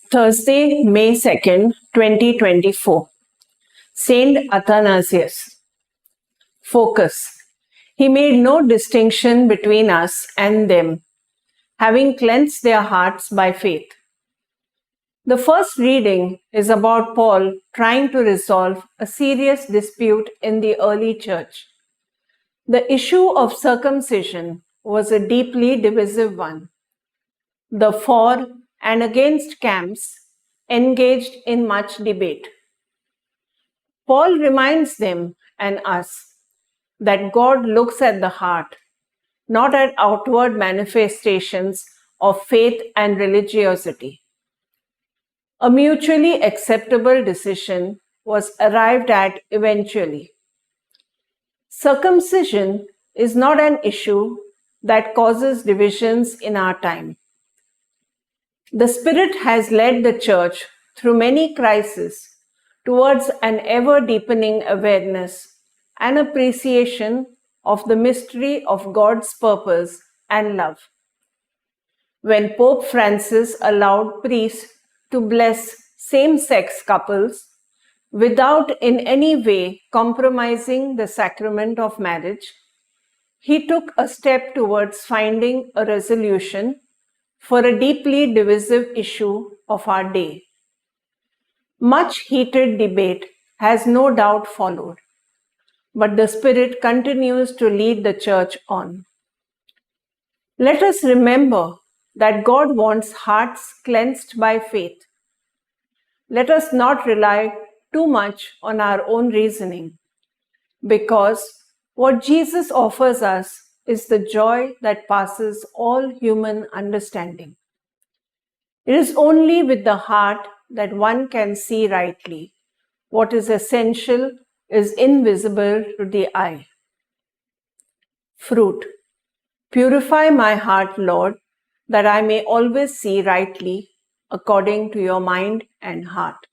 Thursday, May 2nd, 2024. Saint Athanasius. Focus. He made no distinction between us and them, having cleansed their hearts by faith. The first reading is about Paul trying to resolve a serious dispute in the early church. The issue of circumcision was a deeply divisive one. The for and against camps engaged in much debate. Paul reminds them and us that God looks at the heart, not at outward manifestations of faith and religiosity. A mutually acceptable decision was arrived at eventually. Circumcision is not an issue that causes divisions in our time. The Spirit has led the Church through many crises towards an ever-deepening awareness and appreciation of the mystery of God's purpose and love. When Pope Francis allowed priests to bless same-sex couples without in any way compromising the sacrament of marriage, he took a step towards finding a resolution for a deeply divisive issue of our day. Much heated debate has no doubt followed, but the Spirit continues to lead the Church on. Let us remember that God wants hearts cleansed by faith. Let us not rely too much on our own reasoning, because what Jesus offers us is the joy that passes all human understanding. It is only with the heart that one can see rightly. What is essential is invisible to the eye. Fruit. Purify my heart, Lord, that I may always see rightly according to your mind and heart.